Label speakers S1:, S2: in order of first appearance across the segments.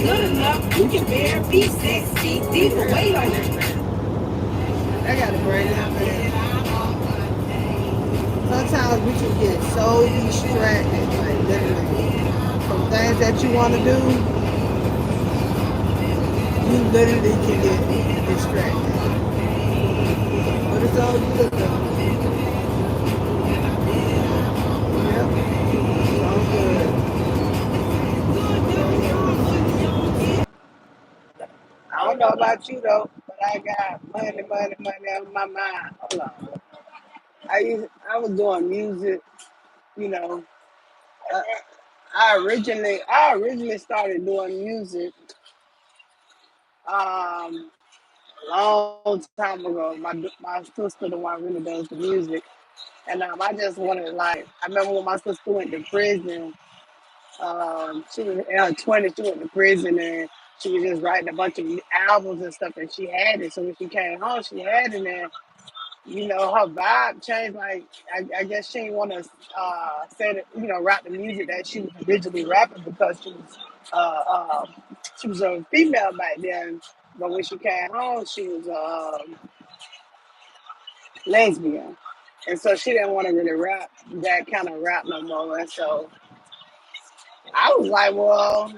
S1: good enough. You can bear, be 6 feet deep away on it.
S2: I gotta bring it up, man. Sometimes we can get so distracted, like literally, from things that you want to do. You literally can get distracted. But it's all good though. Yep, it's all good. It's all good. I don't know about you though, but I got money, money, money on my mind. Hold on. I was doing music, you know. Uh, I originally started doing music um long time ago. My sister the one really does the music, and I just wanted like I remember when my sister went to prison. She was in her 20s. She went to prison and she was just writing a bunch of albums and stuff, and she had it. So when she came home, she had it, and her vibe changed. Like I guess she didn't want to say that, rap the music that she was originally rapping because uh, uh, she was a female back then. But when she came home, she was lesbian, and so she didn't want to really rap that kind of rap no more. And so I was like, well,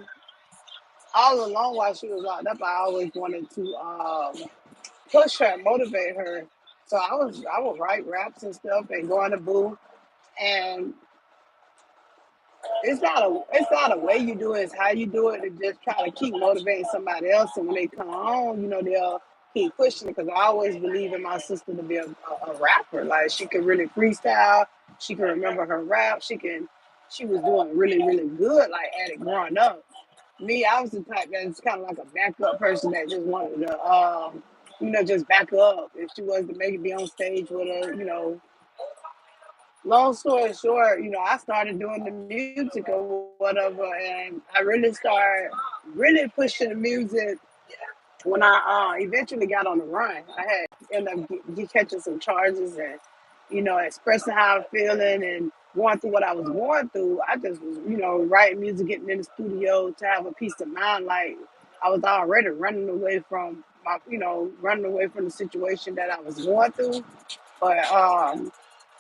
S2: all along while she was locked up, I always wanted to push her, motivate her. So I would write raps and stuff and go in the booth. And it's not a way you do it, it's how you do it, and just try to keep motivating somebody else. And when they come on, they'll keep pushing it because I always believe in my sister to be a rapper. Like she could really freestyle, she can remember her rap, she was doing really, really good like at it growing up. Me, I was the type that's kind of like a backup person that just wanted to just back up if she was to make it be on stage with her. Long story short, I started doing the music or whatever, and I really started really pushing the music when I eventually got on the run. I had ended up catching some charges and expressing how I'm feeling and going through what I was going through. I just was writing music, getting in the studio to have a peace of mind. Like I was already running away from the situation that I was going through, but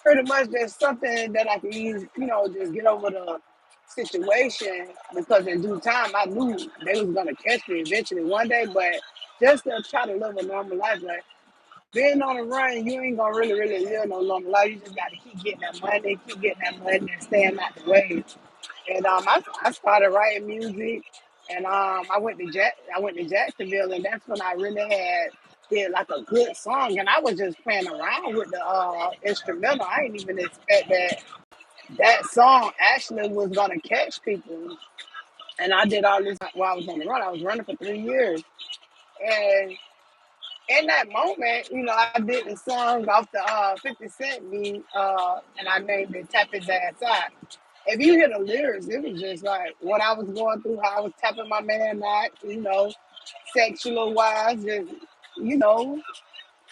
S2: pretty much there's something that I can use, just get over the situation because in due time I knew they was gonna catch me eventually one day, but just to try to live a normal life, like being on the run, you ain't gonna really, really live no normal life. You just gotta keep getting that money and staying out the way. And I started writing music, and I went to Jacksonville, and that's when I really had did like a good song, and I was just playing around with the instrumental. I didn't even expect that song actually was gonna catch people. And I did all this while I was on the run. I was running for 3 years, and in that moment, I did the song off the 50 Cent beat, and I named it "Tap His Ass Out." If you hear the lyrics, it was just like what I was going through, how I was tapping my man out, sexual wise, just you know,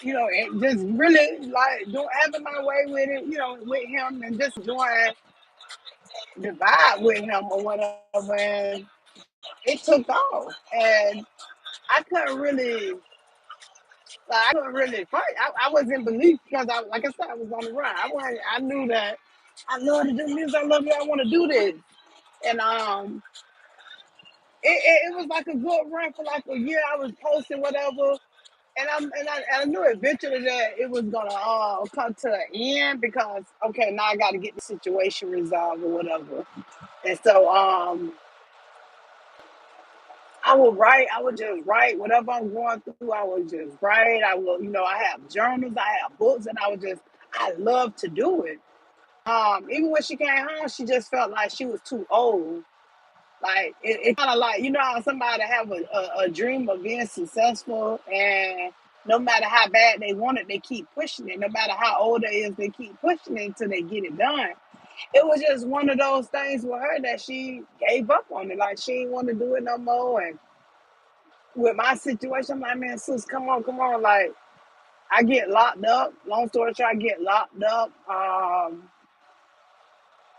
S2: it just really like doing having my way with it, with him and just enjoying the vibe with him or whatever. And it took off, and I couldn't really, I couldn't really fight. I was in belief because like I said, I was on the run. I knew that I love to do music. I love it. I want to do this, and it was like a good run for like a year. I was posting whatever, and I knew eventually that it was gonna come to an end because okay, now I got to get the situation resolved or whatever. And so I would write. I would just write whatever I'm going through. I would just write. I will, I have journals. I have books, and I love to do it. Even when she came home, she just felt like she was too old. Like it kind of like how somebody have a dream of being successful, and no matter how bad they want it, they keep pushing it. No matter how old they is, they keep pushing it until they get it done. It was just one of those things with her that she gave up on it. Like she didn't want to do it no more. And with my situation, I'm like, man, sis, come on, come on. Like I get locked up. Long story short, I get locked up.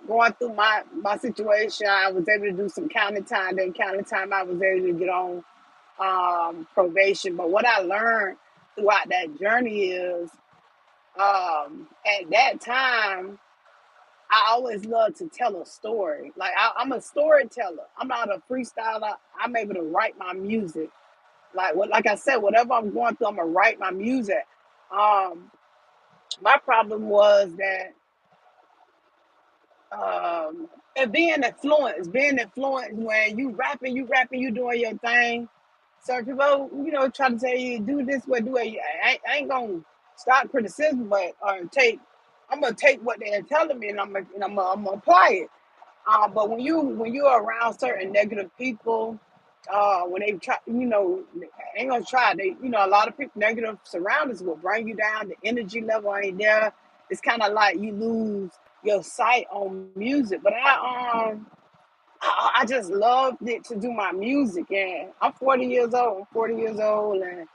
S2: going through my situation, I was able to do some county time. Then county time, I was able to get on probation. But what I learned throughout that journey is at that time, I always love to tell a story. Like I'm a storyteller. I'm not a freestyler. I'm able to write my music. Like I said, whatever I'm going through, I'm gonna write my music. Um, my problem was that and being influenced when you rapping, you doing your thing. So people, try to tell you do this, what do it. I ain't gonna stop criticism, but I'm gonna take what they're telling me and I'm gonna apply it. But when you're around certain negative people, when they try, ain't gonna try. They, a lot of people negative surroundings will bring you down. The energy level ain't there. It's kind of like you lose your sight on music. But I just loved it to do my music, and I'm 40 years old. I'm 40 years old, and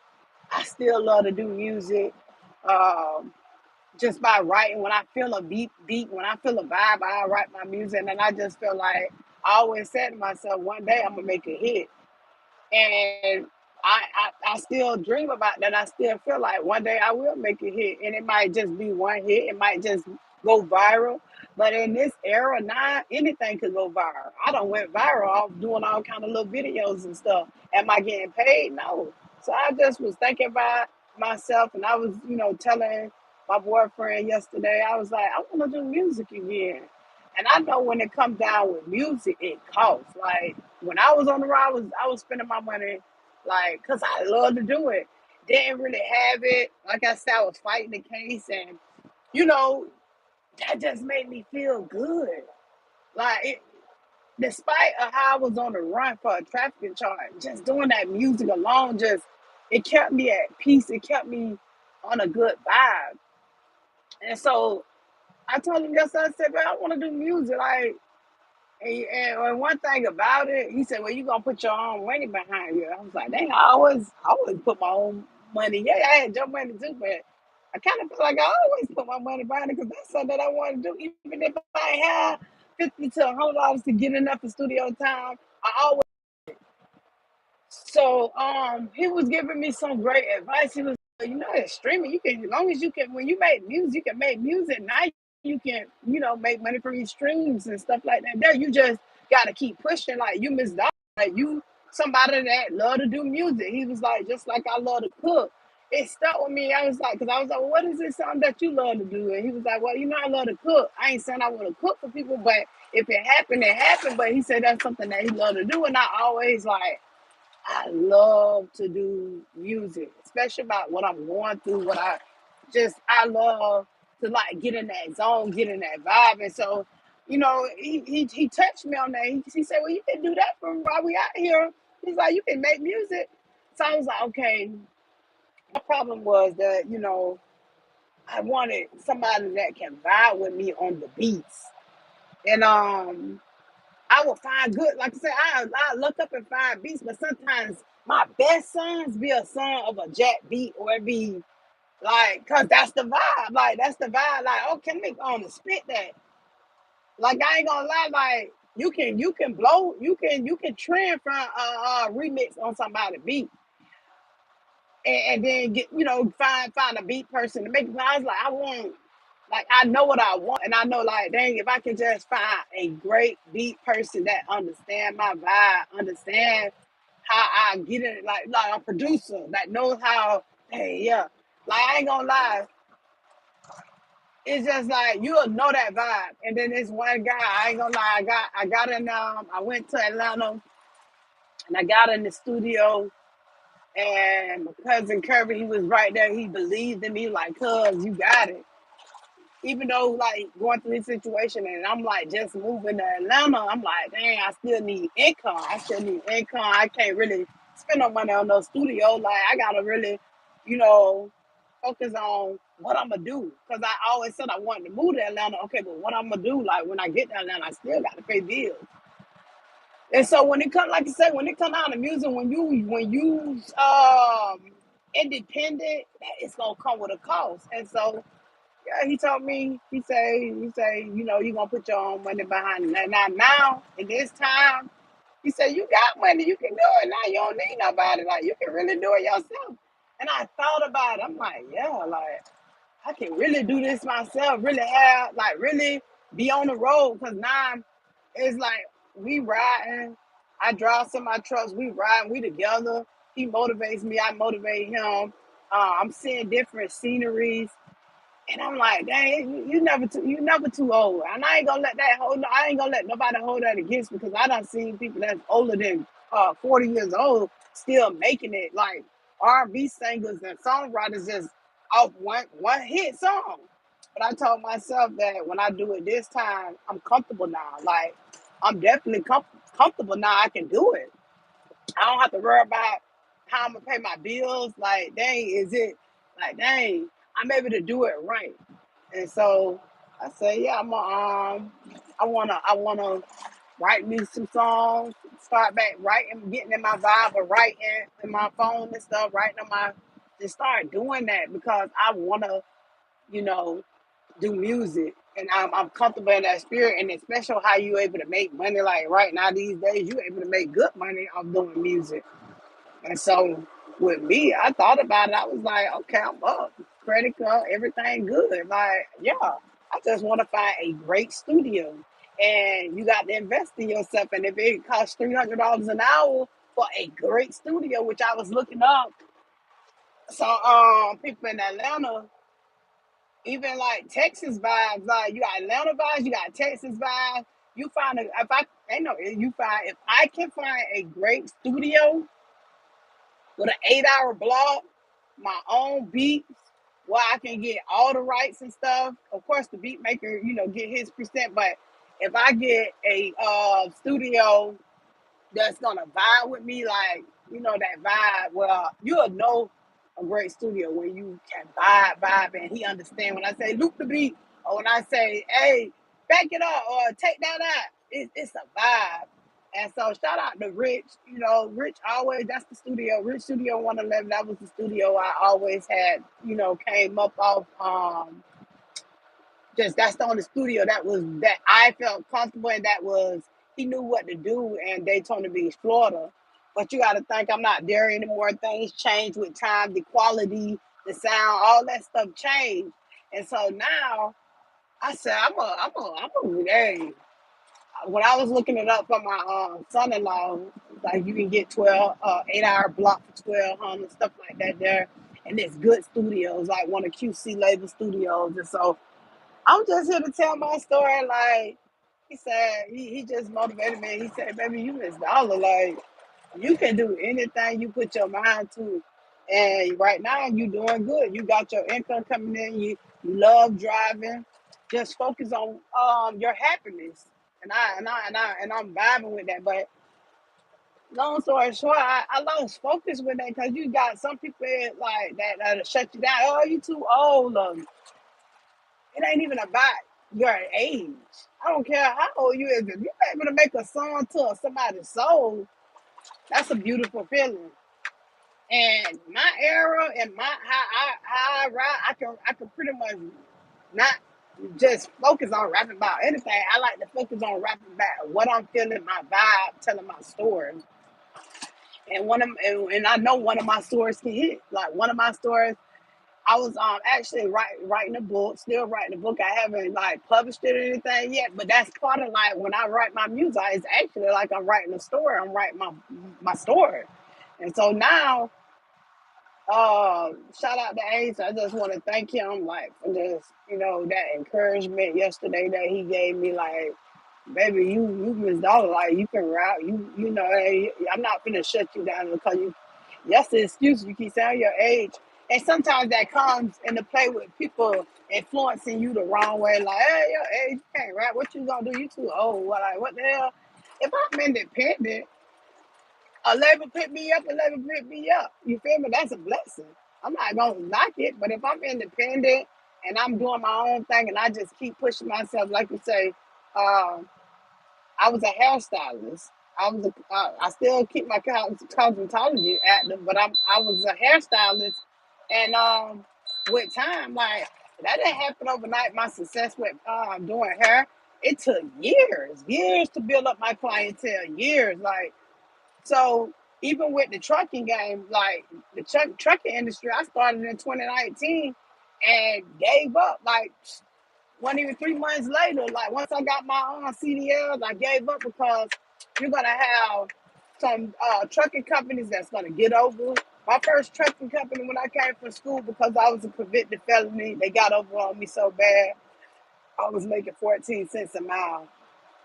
S2: I still love to do music. Um, just by writing. When I feel a beat, when I feel a vibe, I write my music, and I just feel like I always said to myself, one day I'm gonna make a hit. And I still dream about that. I still feel like one day I will make a hit, and it might just be one hit. It might just go viral. But in this era now, anything could go viral. I done went viral off doing all kind of little videos and stuff. Am I getting paid? No. So I just was thinking about myself, and I was, telling my boyfriend yesterday. I was like, I want to do music again. And I know when it comes down with music, it costs. Like when I was on the road, I was spending my money like because I love to do it. Didn't really have it. Like I said, I was fighting the case, and you know that just made me feel good. Like despite of how I was on the run for a traffic charge, just doing that music alone, just it kept me at peace. It kept me on a good vibe. And so I told him yesterday, I said, "Man, I want to do music. Like, and one thing about it, he said, "Well, you gonna put your own money behind you." I was like, "Dang, I always put my own money. Yeah, I had your money too, but I kind of feel like I always put my money behind it because that's something that I want to do. Even if I have $50 to $100 to get enough for studio time, I always." So he was giving me some great advice. He was, that streaming, you can, as long as you can, when you make music, you can make music. Now you can, make money from your streams and stuff like that. There, you just gotta keep pushing. Like you Miss Dog, like you somebody that love to do music. He was like, just like I love to cook. It stuck with me. I was like, because I was like, well, what is this something that you love to do? And he was like, well, I love to cook. I ain't saying I want to cook for people, but if it happened, it happened. But he said that's something that he loved to do, and I always like I love to do music, especially about what I'm going through. I love to like get in that zone, get in that vibe. And so, he touched me on that. He said, "Well, you can do that from while we out here." He's like, "You can make music." So I was like, "Okay." My problem was that I wanted somebody that can vibe with me on the beats, and I will find good. Like I said, I look up and find beats, but sometimes my best songs be a song of a jack beat or it be like, cause that's the vibe. Like that's the vibe. Like, okay, let me go on and spit that. Like I ain't gonna lie, like you can trend from a remix on somebody beat and then get find a beat person to make it. I was like, I want like I know what I want, and I know like dang, if I can just find a great beat person that understand my vibe, understand how I get it, like a producer that knows how. Hey, yeah, like I ain't gonna lie, it's just like you'll know that vibe. And then this one guy, I ain't gonna lie, I got in I went to Atlanta and I got in the studio. And my cousin Kirby, he was right there. He believed in me, like, cuz you got it. Even though like going through this situation and I'm like just moving to Atlanta, I'm like, dang, I still need income. I still need income. I can't really spend no money on no studio. Like I gotta really, you know, focus on what I'm gonna do. Cause I always said I wanted to move to Atlanta. Okay, but what I'm gonna do, like when I get to Atlanta, I still gotta pay bills. And so when it comes, like you said, when it comes out of music, when you independent, it's gonna come with a cost. And so Yeah, he told me, you know, you gonna put your own money behind it. Now, in this time, he said, you got money, you can do it. Now you don't need nobody. Like, you can really do it yourself. And I thought about it. I'm like, yeah, like, I can really do this myself, really have, like, really be on the road. Cause now it's like we riding. I drive some of my trucks, we riding, we together. He motivates me, I motivate him. I'm seeing different sceneries. And I'm like, dang, you never too old. And I ain't gonna let that hold. I ain't gonna let nobody hold that against me because I done seen people that's older than 40 years old still making it, like R&B singers and songwriters just off one hit song. But I told myself that when I do it this time, I'm comfortable now. Like I'm definitely comfortable now. I can do it. I don't have to worry about how I'm gonna pay my bills. Like, dang, is it like, dang, I'm able to do it right. And so I say, yeah, I wanna write me some songs, start back writing, getting in my vibe of writing in my phone and stuff, writing on my, just start doing that because I wanna, you know, do music. And I'm comfortable in that spirit, and it's special how you able to make money. Like right now, these days, you able to make good money off doing music. And so with me, I thought about it. I was like, okay, I'm up. Credit card, everything good. Like, yeah, I just want to find a great studio. And you got to invest in yourself. And if it costs $300 an hour for a great studio, which I was looking up, so people in Atlanta, even like Texas vibes, like you got Atlanta vibes, you got Texas vibes. You find a, if I ain't no you find if I can find a great studio with an 8 hour block, my own beats, where I can get all the rights and stuff. Of course, the beat maker, you know, get his percent. But if I get a studio that's gonna vibe with me, like you know that vibe. Well, you'll know a great studio when you can vibe, and he understand when I say loop the beat, or when I say, hey, back it up, or take that out. It's a vibe. And so shout out to Rich. You know, Rich always that's the studio. Rich Studio 111. That was the studio I always had. You know, came up off. Just that's the only studio that I felt comfortable and that was he knew what to do in Daytona Beach, Florida. But you got to think I'm not there anymore. Things change with time. The quality, the sound, all that stuff changed. And so now I said hey. When I was looking it up for my son-in-law, like you can get 12, 8 hour block for 1200 stuff like that there, and it's good studios like one of QC label studios, and so I'm just here to tell my story. Like he said, he just motivated me. He said, "Baby, you Miss Dollar. Like you can do anything you put your mind to, and right now you doing good. You got your income coming in. You love driving. Just focus on your happiness." And I'm vibing with that. But long story short, I lost focus with that because you got some people like that that'll shut you down. Oh, you too old. It ain't even about your age. I don't care how old you is. If you're able to make a song to somebody's soul, that's a beautiful feeling. And my era and my how I ride, I can pretty much not just focus on rapping about anything. I like to focus on rapping about what I'm feeling, my vibe, telling my story. And I know one of my stories can hit. Like one of my stories I was actually writing a book, still writing a book. I haven't like published it or anything yet, but that's part of like when I write my music, it's actually like I'm writing a story. I'm writing my story, and so now, shout out to Ace. I just want to thank him like for just that encouragement yesterday that he gave me. Like, baby, you Miss Dollar, like you can rap. Hey, I'm not gonna shut you down because you. That's the excuse you keep saying your age, and sometimes that comes into play with people influencing you the wrong way. Like, hey, your age, you can't rap. What you gonna do? You too old. Well, like, what the hell? If I'm independent, a label pick me up, a label pick me up. You feel me? That's a blessing. I'm not gonna knock it, but if I'm independent and I'm doing my own thing and I just keep pushing myself, like you say, um, I was a hairstylist. I still keep my cosmetology active, but I was a hairstylist, and with time, like That didn't happen overnight. My success with doing hair, it took years to build up my clientele. Years, like so. Even with the trucking game, like the trucking industry, I started in 2019 and gave up. Like, wasn't even 3 months later. Like once I got my own CDLs, I gave up because you're gonna have some trucking companies that's gonna get over. My first trucking company when I came from school, because I was a convicted felony, they got over on me so bad. I was making 14 cents a mile.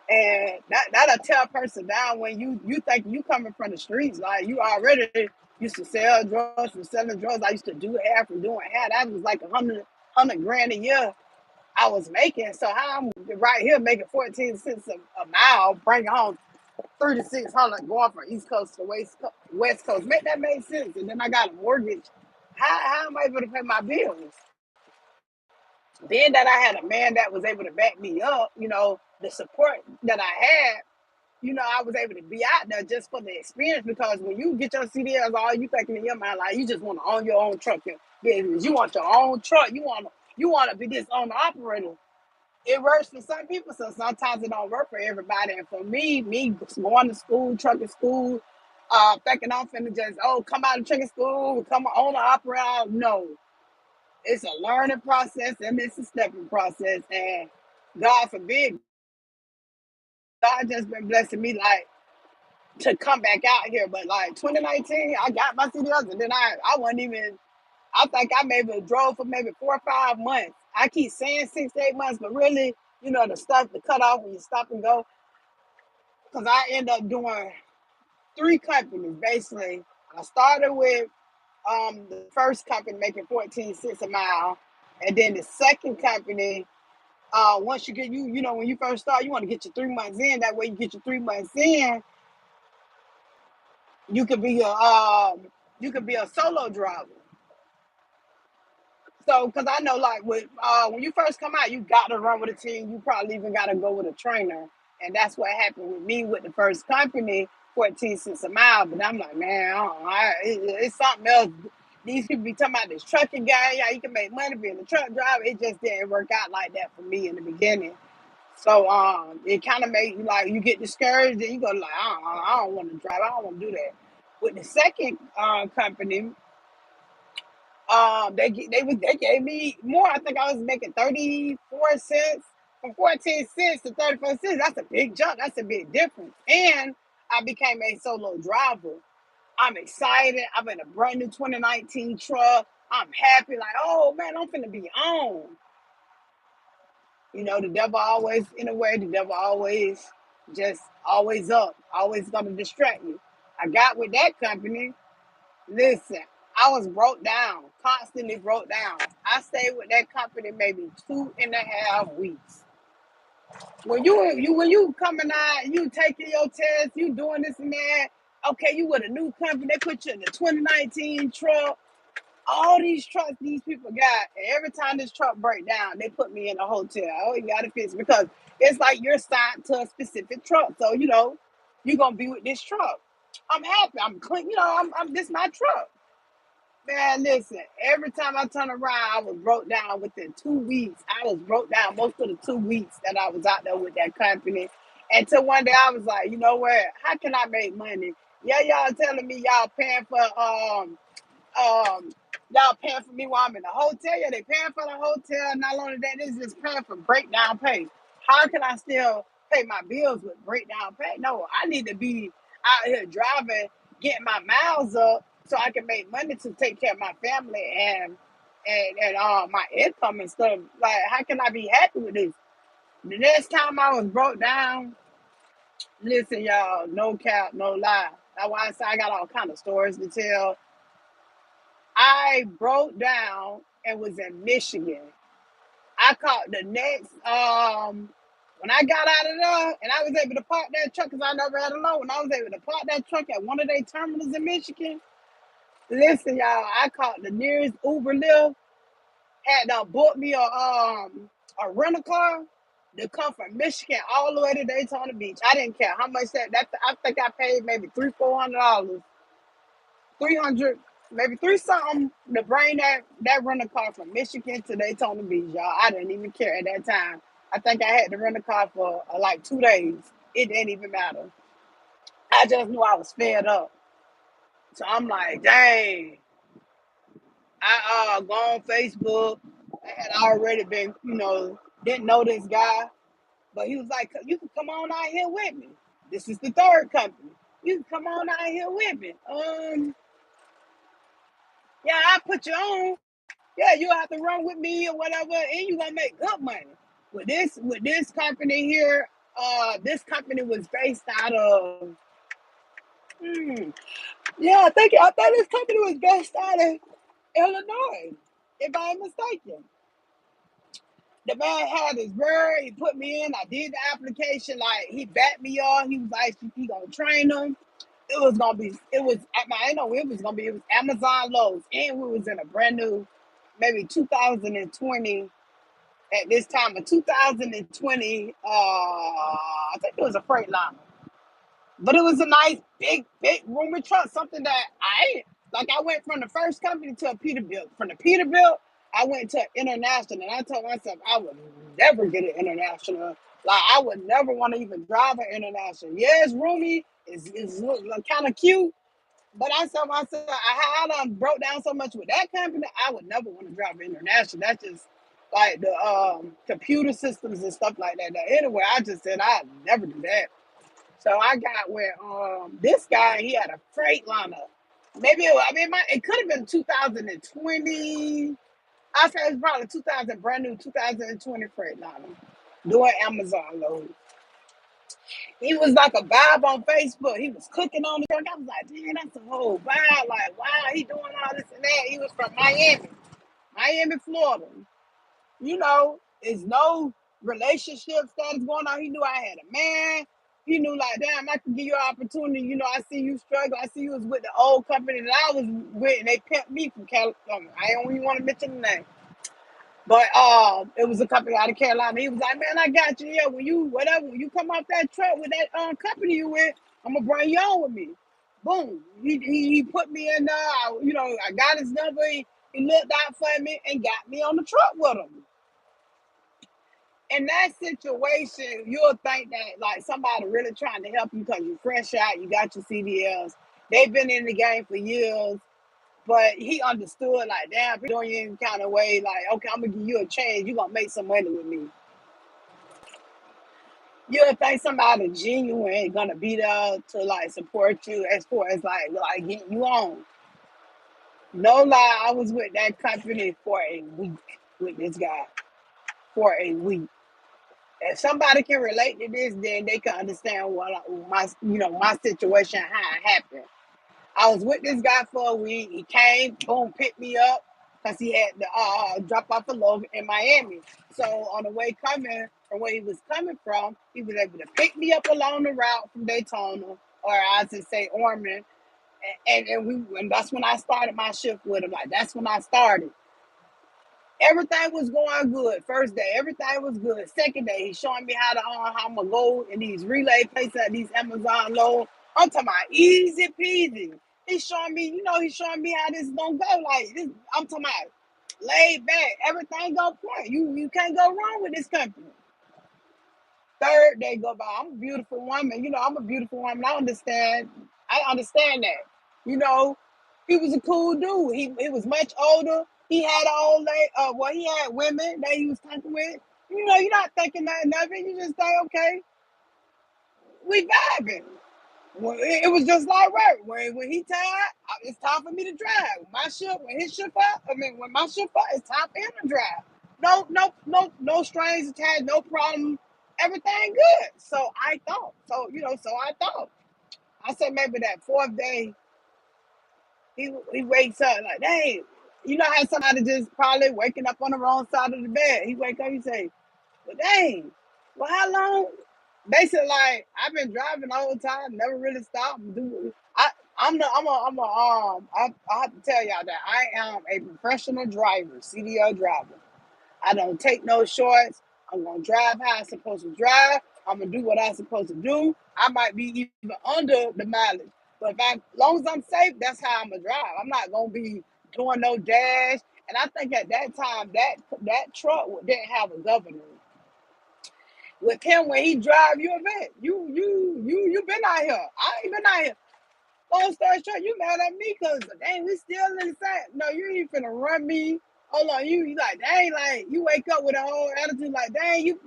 S2: And that'll tear a person down when you think you coming from the streets. Like you already used to sell drugs, from selling drugs. I used to do hair, from doing hair. That was like a hundred grand a year I was making. So how I'm right here making 14 cents a mile, bringing home 3,600 going from East Coast to West Coast. That made sense. And then I got a mortgage. How am I able to pay my bills? Being that I had a man that was able to back me up, the support that I had, I was able to be out there just for the experience, because when you get your CDLs, all you thinking in your mind, like you just want to own your own truck business. You want your own truck. You want to be this owner operator. It works for some people, so sometimes it don't work for everybody. And for me going to school, trucking school, thinking I'm finna just come out of trucking school, become an owner operator. No, it's a learning process and it's a stepping process. And God forbid, God just been blessing me like to come back out here. But like 2019, I got my CDLs, and then I wasn't even. I think I maybe drove for maybe 4 or 5 months. I keep saying 6 to 8 months, but really, the cutoff when you stop and go. Because I end up doing 3 companies basically. I started with the first company making 14 cents a mile, and then the second company. Once you get when you first start, you want to get your 3 months in. That way, you get your 3 months in, you could be a solo driver. So, because I know, like, when you first come out, you got to run with a team. You probably even got to go with a trainer. And that's what happened with me with the first company, 14 cents a mile. But I'm like, man, it's something else. These people be talking about this trucking guy. Yeah, you can make money being a truck driver. It just didn't work out like that for me in the beginning. So, it kind of made you, like, you get discouraged and you go, like, I don't want to drive. I don't want to do that. With the second company, they gave me more. I think I was making 34 cents, from 14 cents to 34 cents. That's a big jump. That's a big difference. And I became a solo driver. I'm excited. I'm in a brand new 2019 truck. I'm happy. Like, oh man, I'm finna be on. The devil always in a way. The devil always up, always gonna distract you. I got with that company. Listen, I was broke down, constantly broke down. I stayed with that company maybe 2.5 weeks. When you coming out, you taking your test, you doing this and that. Okay, you with a new company, they put you in the 2019 truck. All these trucks these people got, and every time this truck break down, they put me in a hotel. Oh, you gotta fix it, because it's like you're signed to a specific truck. So you're gonna be with this truck. I'm happy. I'm clean. I'm this my truck. Man, listen, every time I turn around, I was broke down within 2 weeks. I was broke down most of the 2 weeks that I was out there with that company. Until one day I was like, you know what? How can I make money? Yeah, y'all telling me um y'all paying for me while I'm in the hotel. Yeah, they paying for the hotel. Not only that, this is paying for breakdown pay. How can I still pay my bills with breakdown pay? No, I need to be out here driving, getting my miles up so I can make money to take care of my family and my income and stuff. Like, how can I be happy with this? The next time I was broke down, listen, y'all, no cap, no lie. That's why I say I got all kind of stories to tell. I broke down and was in Michigan. I caught the next when I got out of there and I was able to park that truck because I never had a loan. When I was able to park that truck at one of their terminals in Michigan, listen, y'all, I caught the nearest Uber Lyft, had booked me a rental car to come from Michigan all the way to Daytona Beach. I didn't care how much that I think I paid maybe $300-400, 300. maybe three something to bring that rental car from Michigan to Daytona Beach, y'all. I didn't even care at that time. I think I had to rent a car for like 2 days. It didn't even matter. I just knew I was fed up. So I'm like, dang. I go on Facebook. I had already been, didn't know this guy, but he was like, "You can come on out here with me. This is the third company. You can come on out here with me. Yeah, I put you on. Yeah, you have to run with me or whatever, and you gonna make good money." With this company here, this company was based out of, hmm, yeah, I think this company was based out of Illinois, if I'm mistaken. The man had his word. He put me in. I did the application. Like, he backed me on. He was like, he gonna train them. It was gonna be. It was at my. I know it was gonna be. It was Amazon Lowe's, and we was in a brand new, maybe 2020. At this time of 2020, I think it was a Freightliner. But it was a nice, big roomy truck, something that I ain't like. I went from the first company to a Peterbilt. From the Peterbilt, I went to international, and I told myself I would never get an international. Like, I would never want to even drive an international. Yeah, it's roomy, it's kind of cute, but I told myself I done broke down so much with that company, I would never want to drive an international. That's just like the computer systems and stuff like that. Anyway, I just said I'd never do that. So I got with this guy. He had a Freightliner. Maybe it could have been 2020. I say it's probably 2000, brand new 2020 Freightliner. Doing Amazon load. He was like a vibe on Facebook. He was cooking on the truck. I was like, damn, that's a whole vibe. Like, wow, he doing all this and that. He was from Miami, Florida. There's no relationship status going on. He knew I had a man. He knew, like, damn, I can give you an opportunity. I see you struggle. I see you was with the old company that I was with, and they pimped me from California. I don't even want to mention the name. But it was a company out of Carolina. He was like, man, I got you. Yeah, when you come off that truck with that company you with, I'm gonna bring you on with me. Boom. He put me in there. I got his number. He looked out for me and got me on the truck with him. In that situation, you'll think that, like, somebody really trying to help you because you're fresh out, you got your CDLs. They've been in the game for years, but he understood, like, damn, if you're doing you any kind of way, like, okay, I'm gonna give you a chance, you're gonna make some money with me. You'll think somebody genuine gonna be there to, like, support you as far as like getting you on. No lie, I was with that company for a week with this guy. For a week. If somebody can relate to this, then they can understand my situation, how it happened. I was with this guy for a week. He came, boom, picked me up because he had to drop off a load in Miami. So on the way coming from where he was coming from, he was able to pick me up along the route from Daytona, or I should say Ormond, and that's when I started my shift with him. Like, that's when I started. Everything was going good. First day, everything was good. Second day, he's showing me how I'm gonna go in these relay places at these Amazon load. I'm talking about easy peasy. He's showing me how this is gonna go. Like this, I'm talking about laid back. Everything go point. You can't go wrong with this company. Third day go by. I'm a beautiful woman. I'm a beautiful woman. I understand that. You know, he was a cool dude. He was much older. He had an old lady. He had women that he was talking with. You're not thinking nothing of it. You just say, okay, we vibing. Well, it was just like work. When he tired, it's time for me to drive. My shift, when his shift up, when my shift up, it's time for him to drive. No strings attached, no problem. Everything good. So I thought. I said maybe that fourth day, he wakes up like, dang. You know how somebody just probably waking up on the wrong side of the bed. He wake up, he say, well, dang. Well, how long? Basically, like, I've been driving the whole time, never really stopped. I, I'm the, I'm a, I have to tell y'all that I am a professional driver, CDL driver. I don't take no shorts. I'm gonna drive how I'm supposed to drive. I'm gonna do what I'm supposed to do. I might be even under the mileage. But as long as I'm safe, that's how I'm gonna drive. I'm not gonna be doing no dash. And I think at that time that truck didn't have a governor. With him when he drive, you a vet. You been out here. I ain't been out here. Long story short, you mad at me because dang, we still in the same. No, you ain't finna run me. Hold on, you like dang, like you wake up with a whole attitude like dang, you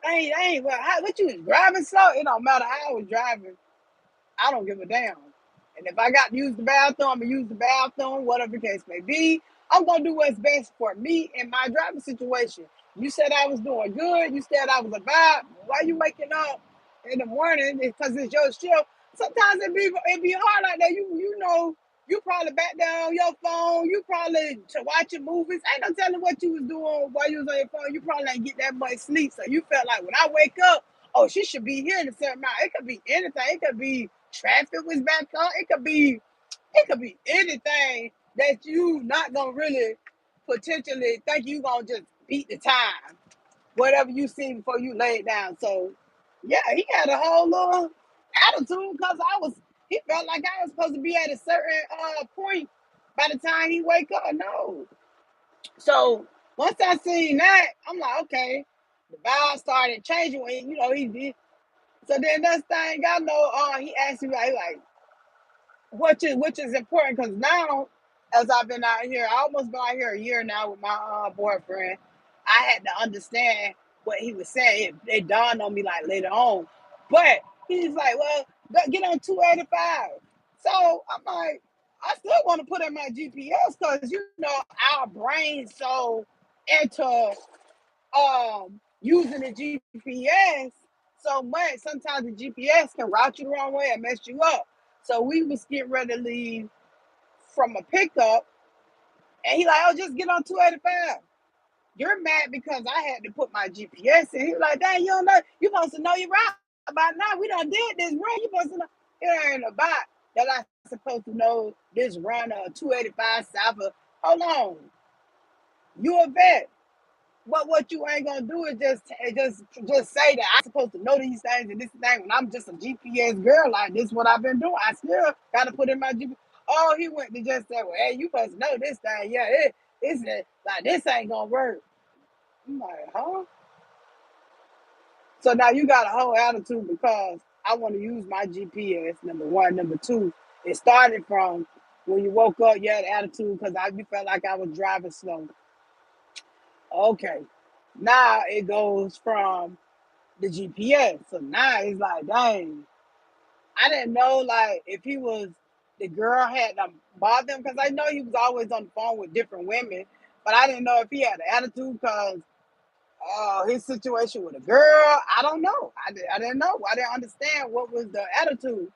S2: dang, well, what you was driving slow? It don't matter how I was driving. I don't give a damn. And if I got to use the bathroom, I'm gonna use the bathroom, whatever the case may be. I'm gonna do what's best for me in my driving situation. You said I was doing good. You said I was a vibe. Why you waking up in the morning? Because it's your shift. Sometimes it be hard like that. You know you probably back down your phone. You probably to watching movies. Ain't no telling what you was doing while you was on your phone. You probably ain't get that much sleep. So you felt like when I wake up, oh, she should be here in a certain amount. It could be anything. It could be traffic was back on. It could be anything that you not gonna really potentially think you gonna just beat the time. Whatever you see before you lay it down. So yeah, he had a whole little attitude because he felt like I was supposed to be at a certain point by the time he wake up. No. So once I seen that, I'm like, okay, the vibe started changing when he did. So then next thing I know, he asked me like which is important because now as I've been out here, I almost been out here a year now with my boyfriend. I had to understand what he was saying. It dawned on me like later on, but he's like, "Well, get on 285." So I'm like, I still want to put in my GPS because our brains so into using the GPS so much. Sometimes the GPS can route you the wrong way and mess you up. So we was getting ready to leave from a pickup, and he like, "Oh, just get on 285." You're mad because I had to put my GPS in. He was like, "Dang, you don't know. You supposed to know your route by now. We done did this run. You supposed to know." It ain't about that. I supposed to know this run 285 south of. Hold on, you a vet. But what you ain't gonna do is just say that I'm supposed to know these things and this thing when I'm just a GPS girl. Like this, is what I've been doing. I still gotta put in my GPS. Oh, he went to just say, "Well, hey, you supposed to know this thing. Yeah, it's like this ain't gonna work." I'm like, huh? So now you got a whole attitude because I want to use my GPS. Number one, number two. It started from when you woke up. You had attitude because you felt like I was driving slow. Okay, now it goes from the GPS. So now it's like, dang, I didn't know like if the girl had to bother him because I know he was always on the phone with different women, but I didn't know if he had an attitude because his situation with a girl. I don't know. I didn't know. I didn't understand what was the attitude.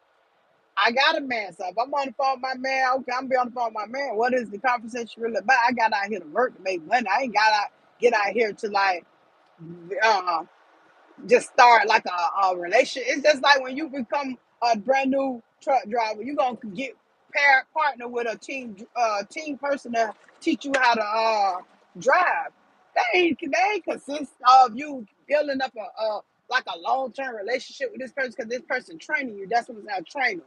S2: I got a man, so if I'm on the phone with my man, okay, I'm be on the phone with my man. What is the conversation really about? I got out here to work to make money. I ain't get out here to like uh, just start like a relation. It's just like when you become a brand new truck driver, you're gonna get partner with a team person to teach you how to drive. They ain't consist of you building up a like a long-term relationship with this person because this person training you. That's what it's about training.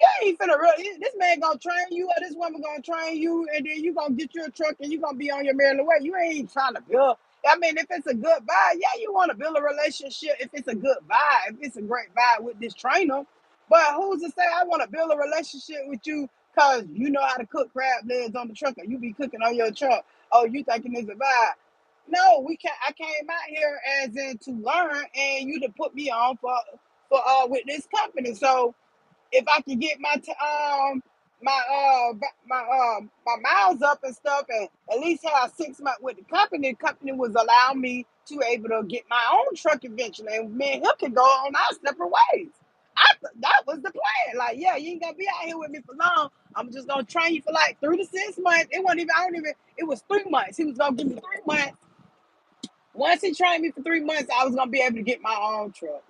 S2: Yeah, ain't finna really. This man gonna train you, or this woman gonna train you, and then you gonna get you a truck, and you gonna be on your merry way. You ain't trying to build. I mean, if it's a good vibe, yeah, you want to build a relationship. If it's a good vibe, if it's a great vibe with this trainer, but who's to say I want to build a relationship with you because you know how to cook crab legs on the truck, or you be cooking on your truck? Oh, you thinking it's a vibe? No, we can't. I came out here as in to learn, and you to put me on for with this company. So if I can get my miles up and stuff, and at least have 6 months with the company was allowing me to able to get my own truck eventually, and me and him can go on our separate ways. That was the plan. Like, yeah, you ain't gonna be out here with me for long. I'm just gonna train you for like 3 to 6 months. It wasn't even. I don't even. It was 3 months. He was gonna give me 3 months. Once he trained me for 3 months, I was gonna be able to get my own truck.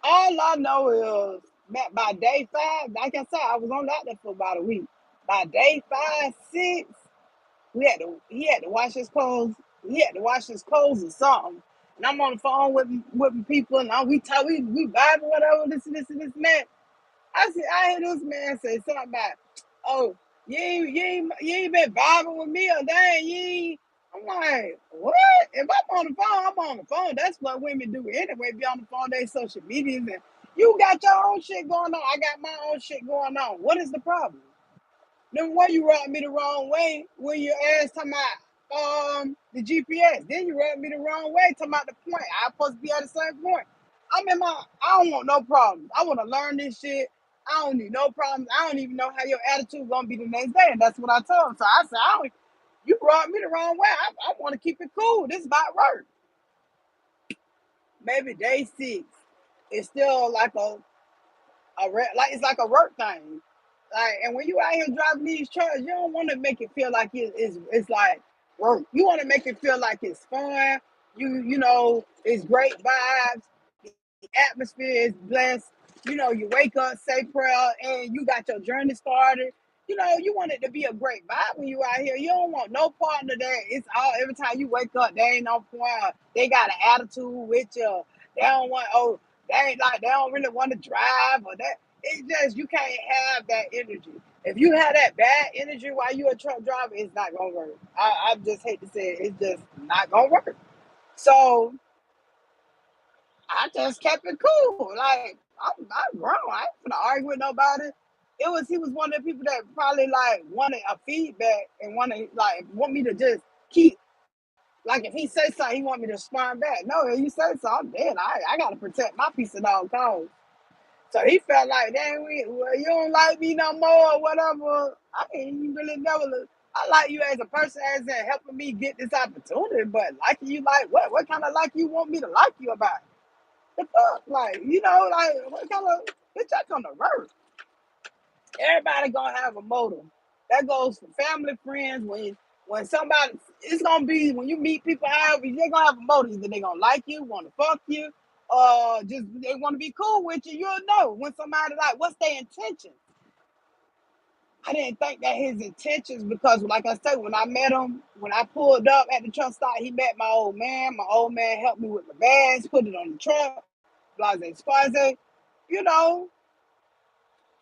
S2: All I know is that by day five, like I said, I was on that there for about a week. By day five, six, he had to wash his clothes. He had to wash his clothes or something. And I'm on the phone with people, and we talk, we vibing whatever, this and this and this and that. I hear this man say something about, oh, you ain't been vibing with me or dang, you ain't. I'm like, what? If I'm on the phone, I'm on the phone. That's what women do anyway. Be on the phone, they social medias, and you got your own shit going on. I got my own shit going on. What is the problem? Then why you rubbed me the wrong way when you asked talking about the GPS? Then you rubbed me the wrong way talking about the point. I supposed to be at the same point. I don't want no problems. I want to learn this shit. I don't need no problems. I don't even know how your attitude gonna be the next day. And that's what I told him. So I said, you rubbed me the wrong way. I want to keep it cool. This is about work. Maybe day 6. It's still like like it's like a work thing. Like, and when you out here driving these trucks, you don't want to make it feel like it's like work. You want to make it feel like it's fun. You know it's great vibes. The atmosphere is blessed. You wake up, say prayer, and you got your journey started. You want it to be a great vibe when you out here. You don't want no partner that it's all every time you wake up, they ain't on point. They got an attitude with you. They don't want they ain't like they don't really want to drive or that. It's just you can't have that energy. If you have that bad energy while you a truck driver, it's not gonna work. I just hate to say it, it's just not gonna work. So I just kept it cool. Like I'm grown. I ain't gonna argue with nobody. He was one of the people that probably like wanted a feedback and wanted like want me to just keep like if he says something, he want me to respond back. No, if you say something, I'm dead. I gotta protect my piece of dog cause. So he felt like, dang, well, you don't like me no more or whatever. I ain't really never. I like you as a person, as in helping me get this opportunity, but liking you like what? What kind of like you want me to like you about? The fuck? Like, like what kind of bitch that come to work? Everybody gonna have a motive. That goes for family, friends. When somebody, it's gonna be when you meet people, however, they're gonna have a motive. Either they gonna like you, want to fuck you, or just they want to be cool with you. You'll know when somebody like what's their intention. I didn't think that his intentions because, like I said, when I met him, when I pulled up at the truck stop, he met my old man. My old man helped me with my bags, put it on the truck, blase squaze. You know,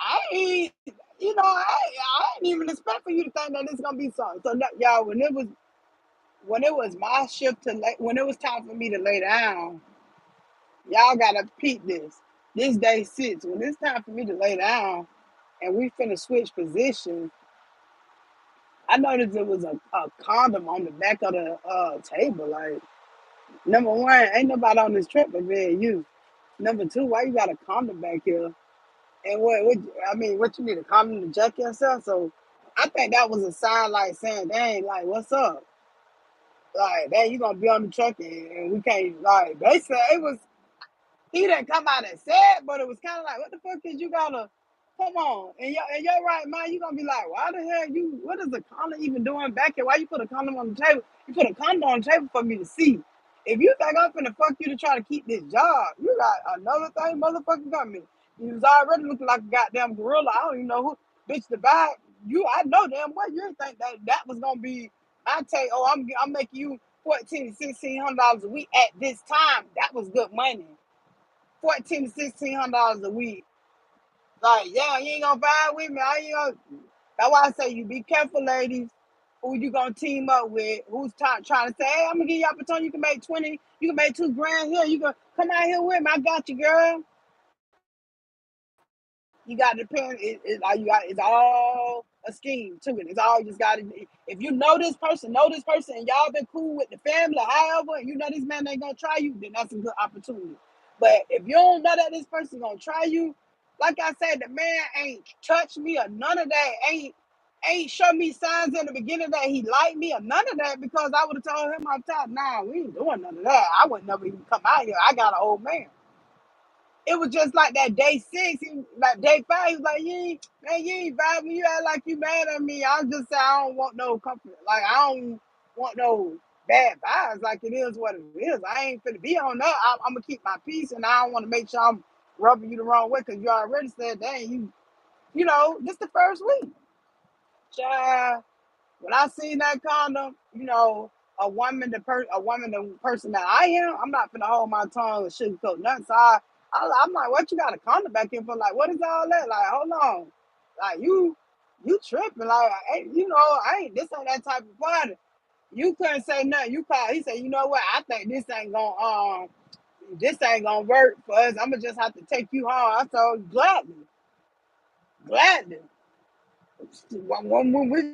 S2: I ain't, I ain't even expect for you to think that it's gonna be something. So, y'all, when it was my shift to lay, when it was time for me to lay down, y'all gotta peep this. This day 6. When it's time for me to lay down, and we finna switch positions, I noticed there was a condom on the back of the table. Like, number one, ain't nobody on this trip but me and you. Number two, why you got a condom back here? And what you need a condom to check yourself? So I think that was a sign like saying, dang, like, what's up? Like, dang, you gonna be on the truck and we can't, like, they said it was, he didn't come out and say it, but it was kind of like, what the fuck is you gotta come on? And you're right, man. You gonna be like, why the hell you? What is the condom even doing back here? Why you put a condom on the table? You put a condom on the table for me to see. If you think I'm finna fuck you to try to keep this job, you got another thing, motherfucker, coming. You was already looking like a goddamn gorilla. I don't even know who, bitch, to buy you. I know damn well you didn't think that was gonna be. I take, oh, I'm making you $1,400 to $1,600 a week at this time. That was good money. 1,400 to $1,600 a week. Like, yeah, you ain't gonna vibe with me. I ain't gonna. That's why I say you be careful, ladies. Who you gonna team up with? Who's trying to say, hey, I'm gonna give you opportunity. You can make 20. You can make 2 grand here. You can come out here with me. I got you, girl. You got to depend. It's all a scheme to it. It's all you just got to. If you know this person, and y'all been cool with the family, however, and you know this man ain't gonna try you, then that's a good opportunity. But if you don't know that this person gonna try you, like I said, the man ain't touched me or none of that. Ain't show me signs in the beginning that he liked me or none of that because I would have told him off top, nah, we ain't doing none of that. I would never even come out here. I got an old man. It was just like that day 6, like day 5, he was like, you ain't vibing, you act like you mad at me. I was just saying I don't want no comfort. Like I don't want no bad vibes. Like it is what it is. I ain't finna be on that. I'm gonna keep my peace and I don't wanna make sure I'm rubbing you the wrong way because you already said, dang, this the first week. Child, when I seen that condom, a woman, the person that I am, I'm not finna hold my tongue and sugarcoat nothing. So I'm like, what you got a condom back in for? Like, what is all that? Like, hold on. Like, you tripping. Like, I ain't, this ain't that type of party. You couldn't say nothing. You called. He said, you know what? I think this ain't gonna work for us. I'm gonna just have to take you home. I told gladly, gladly. When we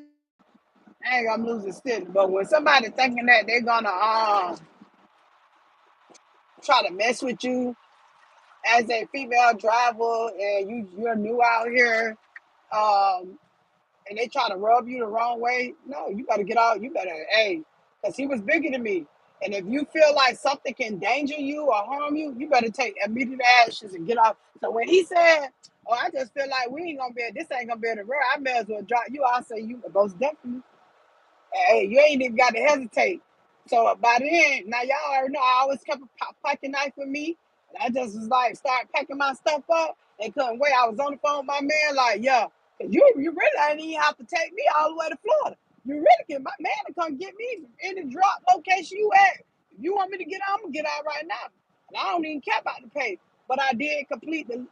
S2: I ain't gonna lose a stitch, but when somebody thinking that they're gonna try to mess with you as a female driver and you're new out here, um, and they try to rub you the wrong way, no, you better get out. You better, hey, because he was bigger than me. And if you feel like something can endanger you or harm you, you better take immediate actions and get off. So when he said, "Oh, I just feel like we ain't gonna be, this ain't gonna be the road," I may as well drop you. I say you most definitely. Hey, you ain't even got to hesitate. So by then, now y'all already know I always kept a pocket knife with me. And I just was like, start packing my stuff up and couldn't wait. I was on the phone with my man, like, yeah, cause you really ain't even have to take me all the way to Florida. You really can, my man to come get me from any drop location you at. If you want me to get out, I'm gonna get out right now. And I don't even care about the pay. But I did complete the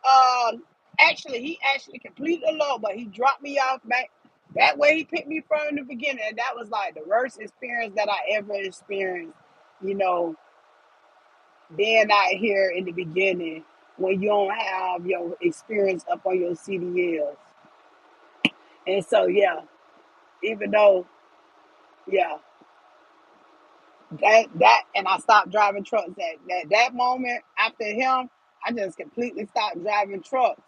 S2: he actually completed the load, but he dropped me off back that way he picked me from the beginning, and that was like the worst experience that I ever experienced. You know, being out here in the beginning when you don't have your experience up on your CDLs. And so yeah, even though yeah, that and I stopped driving trucks at that moment after him, I just completely stopped driving trucks.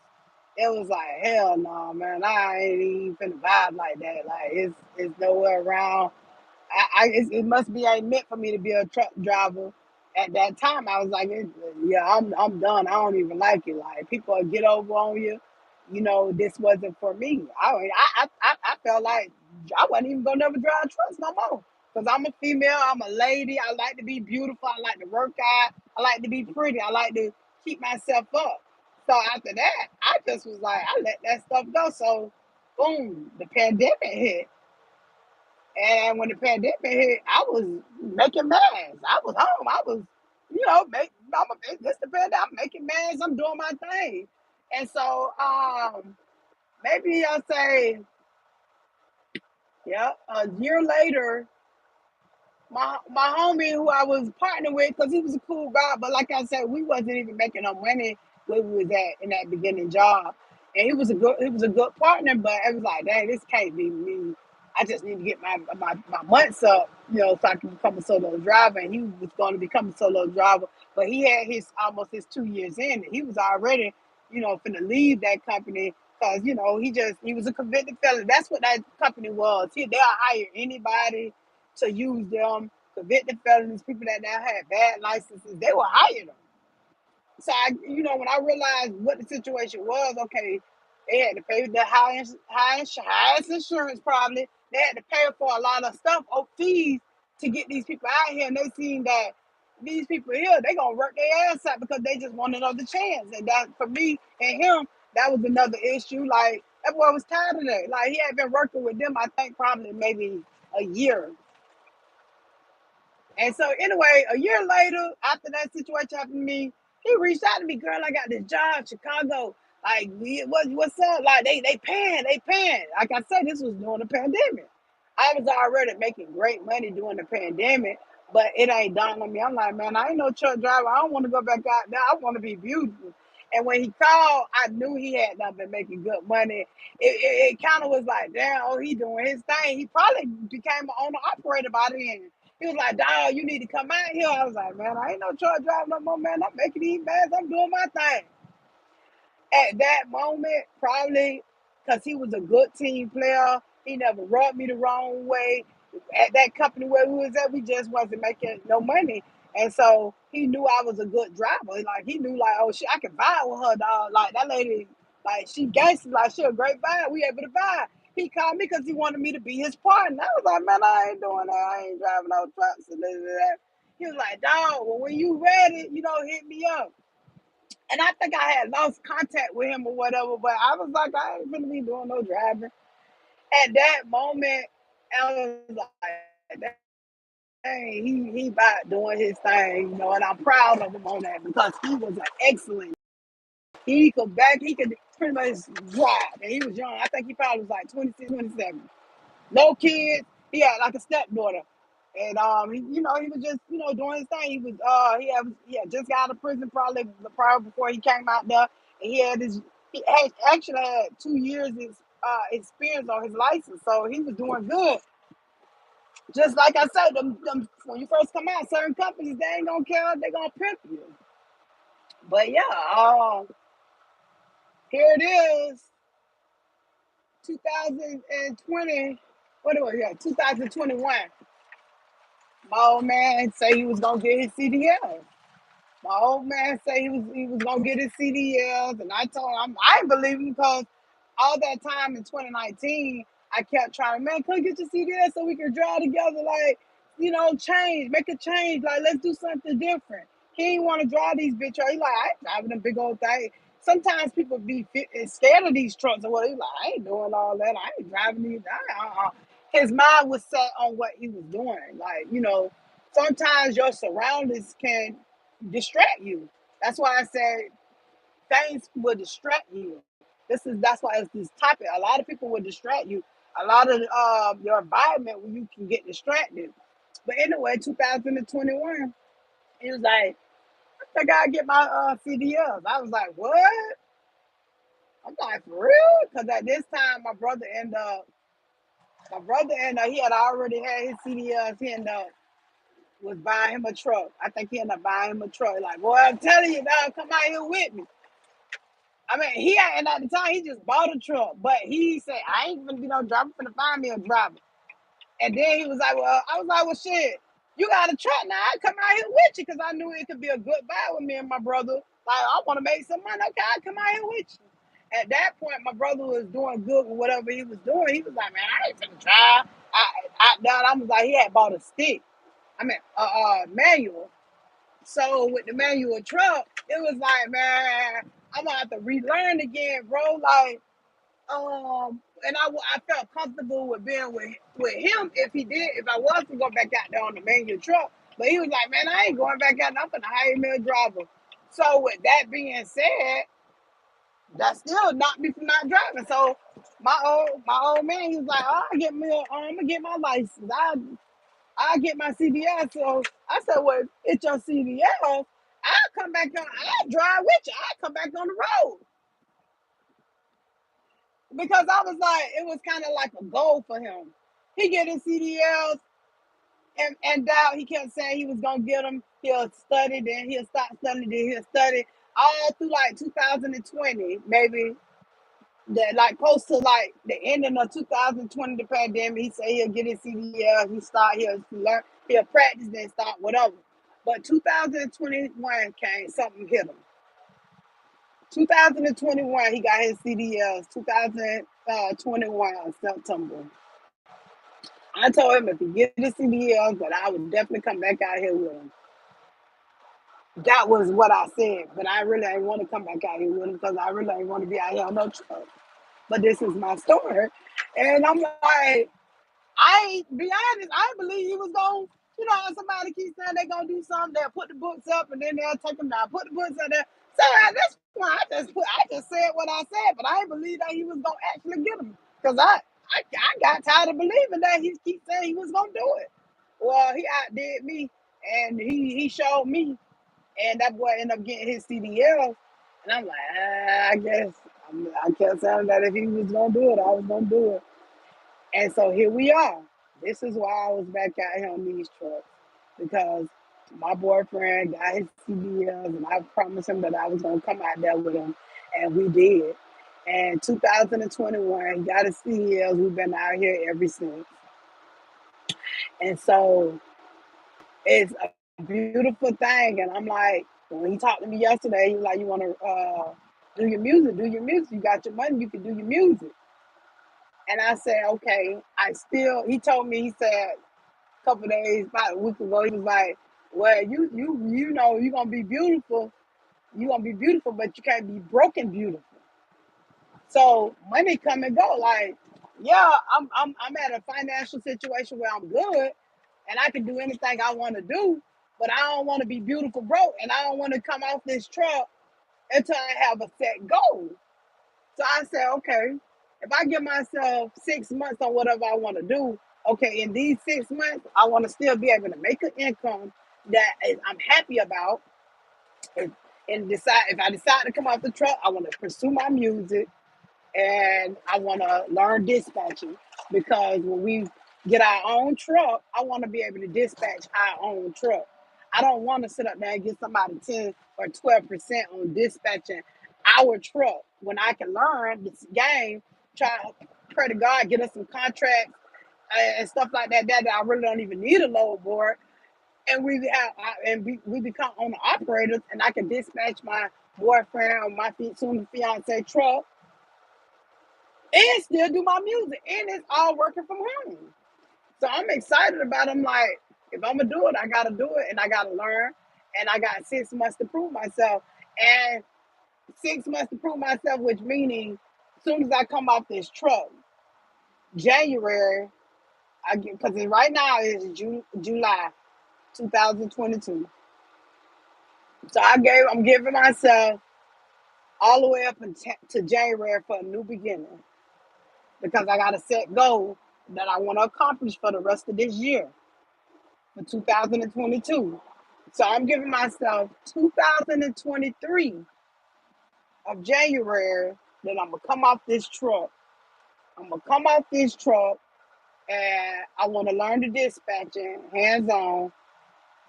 S2: It was like hell no, man. I ain't even finna vibe like that. Like it's nowhere around. It must be ain't meant for me to be a truck driver. At that time, I was like, yeah, I'm done. I don't even like it. Like people will get over on you. This wasn't for me. I felt like I wasn't even gonna never drive trucks no more. Cause I'm a female. I'm a lady. I like to be beautiful. I like to work out. I like to be pretty. I like to keep myself up. So after that, I just was like, I let that stuff go. So, boom, the pandemic hit. And when the pandemic hit, I was making masks. I was home. I was, this the pandemic. I'm making masks. I'm doing my thing. And so, maybe I'll say, yeah, a year later, my homie who I was partnering with, because he was a cool guy, but like I said, we wasn't even making no money where we was at in that beginning job. And he was a good partner, but it was like, dang, this can't be me. I just need to get my months up, so I can become a solo driver. And he was going to become a solo driver, but he had his almost his 2 years in. He was already, finna leave that company because he was a convicted felon. That's what that company was. They'll hire anybody to use them, convicted felons, people that now had bad licenses. They will hire them. So when I realized what the situation was, okay, they had to pay the highest insurance probably. They had to pay for a lot of stuff, fees to get these people out here, and they seen that these people here, they gonna work their ass out because they just want another chance. And that for me and him, that was another issue. Like that boy was tired of that. Like he had been working with them, I think probably maybe a year. And so anyway, a year later, after that situation happened to me, he reached out to me, girl. I got this job in Chicago. Like, what's up? Like, they paying. Like I said, this was during the pandemic. I was already making great money during the pandemic, but it ain't dawned on me. I'm like, man, I ain't no truck driver. I don't want to go back out there. I want to be beautiful. And when he called, I knew he had not been making good money. It kind of was like, damn, oh, he doing his thing. He probably became an owner operator by then. He was like, dog, you need to come out here. I was like, man, I ain't no truck driver no more, man. I'm making these bags. I'm doing my thing. At that moment, probably because he was a good team player, he never rubbed me the wrong way. At that company where we was at, we just wasn't making no money. And so he knew I was a good driver. Like he knew like, oh shit, I can vibe with her, dog. Like that lady, like she gangster, like she a great vibe. We able to vibe. He called me because he wanted me to be his partner. I was like, man, I ain't doing that. I ain't driving no trucks and this and that. He was like, dog, well, when you ready, hit me up. And I think I had lost contact with him or whatever, but I was like, I ain't gonna be doing no driving. At that moment, I was like, dang, he about doing his thing, and I'm proud of him on that because he was an excellent He could back, he could pretty much drive. And he was young. I think he probably was like 26, 27. No kids. He had like a stepdaughter. And he was just, doing his thing. He had just got out of prison probably prior before he came out there. And he had actually had 2 years experience on his license. So he was doing good. Just like I said, them when you first come out, certain companies they ain't gonna care, they gonna pimp you. But yeah, here it is, 2020. What it was? Yeah, 2021. My old man say he was gonna get his CDL. My old man say he was gonna get his CDLs, and I told him I didn't believe him because all that time in 2019, I kept trying, man, come get your CDL so we can draw together, like, change, make a change, like let's do something different. He ain't want to drive these bitch trucks. He like, I ain't driving them big old thing. Sometimes people be scared of these trucks or what. He like, I ain't doing all that. I ain't driving these. His mind was set on what he was doing. Like, sometimes your surroundings can distract you. That's why I said things will distract you. That's why it's this topic. A lot of people will distract you. A lot of your environment where you can get distracted. But anyway, 2021, he was like, I gotta get my CDLs. I was like, what? I'm like, for real? Because at this time, my brother ended up, he had already had his CDLs. He ended up was buying him a truck. I think he ended up buying him a truck. Like, boy, I'm telling you, dog, come out here with me. I mean, and at the time he just bought a truck, but he said, I ain't gonna be no driver, I'm finna find me a driver. And then he was like, I was like, well, shit, you got a truck now. I come out here with you because I knew it could be a good buy with me and my brother. Like, I want to make some money. Okay, I come out here with you. At that point, my brother was doing good with whatever he was doing. He was like, man, I ain't finna try. I was like, he had bought a stick. I mean, manual. So with the manual truck, it was like, man, I'm gonna have to relearn again, bro. Like, and I felt comfortable with being with him if I was to go back out there on the manual truck. But he was like, man, I ain't going back out there. I'm gonna hire me a driver. So with that being said, that still knocked me from not driving. So my old man, he was like, oh, I'm gonna get my license. I get my CDL. So I said, well, it's your CDL. I'll come back on. I'll drive with you. I'll come back on the road because I was like, it was kind of like a goal for him. He get his CDLs and doubt. He kept saying he was gonna get them. He'll study, then he'll stop studying, then he'll study all through like 2020, maybe that like close to like the ending of 2020, the pandemic. He said he'll get his CDL. He'll learn, he'll practice, then start whatever. But 2021 came, something hit him. 2021, he got his CDLs. 2021 September. I told him if he get his CDLs, that I would definitely come back out here with him. That was what I said, but I really ain't want to come back out here with him because I really ain't want to be out here on no truck. But this is my story, and I'm like, be honest, I ain't believe he was going. How somebody keeps saying they gonna do something, they'll put the books up and then they'll take them down. Put the books up there. So at this point, I just said what I said, but I ain't believe that he was gonna actually get them because I got tired of believing that he keep saying he was gonna do it. Well, he outdid me, and he showed me, and that boy ended up getting his CDL, and I'm like, I guess I kept saying that if he was gonna do it, I was gonna do it. And so here we are. This is why I was back out here on these trucks because my boyfriend got his CDLs and I promised him that I was going to come out there with him. And we did. And 2021, he got his CDLs. We've been out here ever since. And so it's a beautiful thing. And I'm like, when he talked to me yesterday, he was like, you want to do your music? Do your music. You got your money. You can do your music. And I said, okay. He told me, he said, couple days, about a week ago, he was like, well, you're gonna be beautiful. You're gonna be beautiful, but you can't be broken beautiful. So money come and go. Like, yeah, I'm at a financial situation where I'm good and I can do anything I want to do, but I don't want to be beautiful broke and I don't want to come off this truck until I have a set goal. So I said, okay, if I give myself 6 months on whatever I want to do, okay, in these 6 months, I want to still be able to make an income I'm happy about, and, and decide if I decide to come off the truck, I want to pursue my music and I want to learn dispatching because when we get our own truck, I want to be able to dispatch our own truck. I don't want to sit up there and get somebody 10 or 12% on dispatching our truck when I can learn this game, try pray to God, get us some contracts and stuff like that I really don't even need a load board. And we become owner operators, and I can dispatch my boyfriend or my soon fiance truck and still do my music, and it's all working from home. So I'm excited about it. I'm like, if I'm gonna do it, I gotta do it, and I gotta learn, and I got 6 months to prove myself, and 6 months to prove myself, which meaning, as soon as I come off this truck, January, I get because right now is July 2022. So I'm giving myself all the way up to January for a new beginning because I got a set goal that I want to accomplish for the rest of this year, for 2022. So I'm giving myself 2023 of January that I'm gonna come off this truck. I'm gonna come off this truck and I want to learn the dispatching hands on.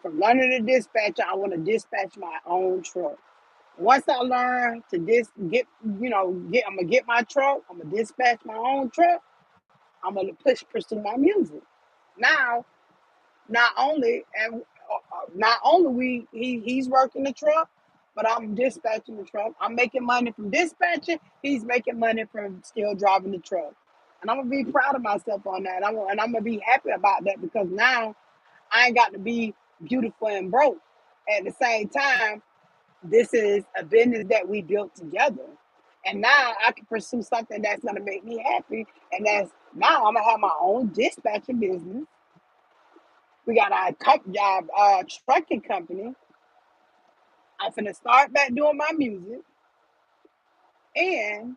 S2: From learning the dispatcher, I want to dispatch my own truck. Once I learn to I'm gonna get my truck. I'm gonna dispatch my own truck. I'm gonna pursue my music. Now, not only he's working the truck, but I'm dispatching the truck. I'm making money from dispatching. He's making money from still driving the truck, and I'm gonna be proud of myself on that. I'm gonna be happy about that because now I ain't got to be beautiful and broke. At the same time, this is a business that we built together. And now I can pursue something that's gonna make me happy. And that's now I'm gonna have my own dispatching business. We got our trucking company. I'm finna start back doing my music, and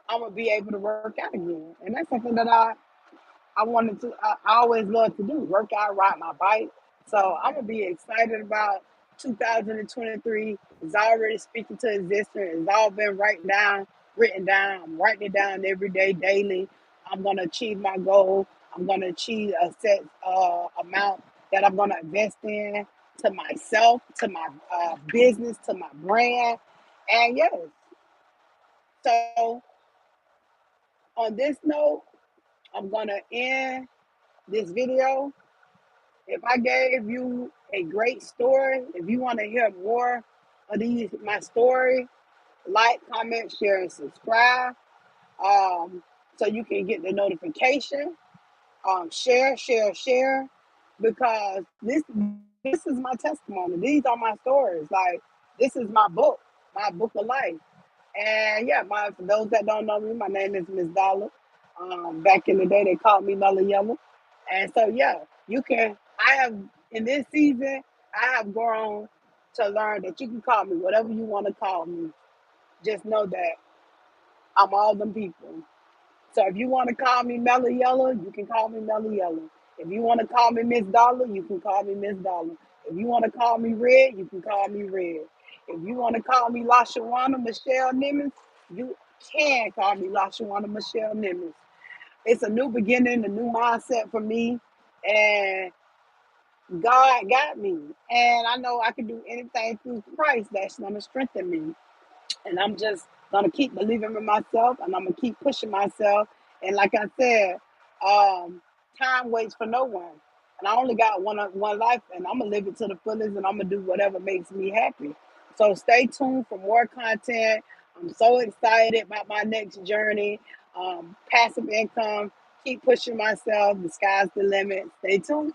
S2: I'm gonna be able to work out again. And that's something that I always love to do, work out, ride my bike. So I'm gonna be excited about 2023. It's already speaking to existence. It's all been written down. I'm writing it down every day, daily. I'm gonna achieve my goal. I'm gonna achieve a set amount that I'm gonna invest in to myself, to my business, to my brand. And yes, so on this note, I'm gonna end this video. If I gave you a great story, if you want to hear more of my story, like, comment, share, and subscribe, so you can get the notification. Share, because this is my testimony. These are my stories. Like, this is my book of life. And yeah, for those that don't know me, my name is Miss Dollar. Back in the day, they called me Mellow Yellow. And so yeah, I have in this season, I have grown to learn that you can call me whatever you want to call me. Just know that I'm all them people. So if you want to call me Mellow Yellow, you can call me Mellow Yellow. If you want to call me Miss Dollar, you can call me Miss Dollar. If you want to call me Red, you can call me Red. If you want to call me LaShawana Michelle Nimmons, you can call me LaShawana Michelle Nimmons. It's a new beginning, a new mindset for me, and God got me. And I know I can do anything through Christ that's going to strengthen me. And I'm just gonna keep believing in myself, and I'm gonna keep pushing myself. And like I said, time waits for no one, and I only got one life, and I'm gonna live it to the fullest, and I'm gonna do whatever makes me happy. So stay tuned for more content. I'm so excited about my next journey. Passive income. Keep pushing myself. The sky's the limit. Stay tuned.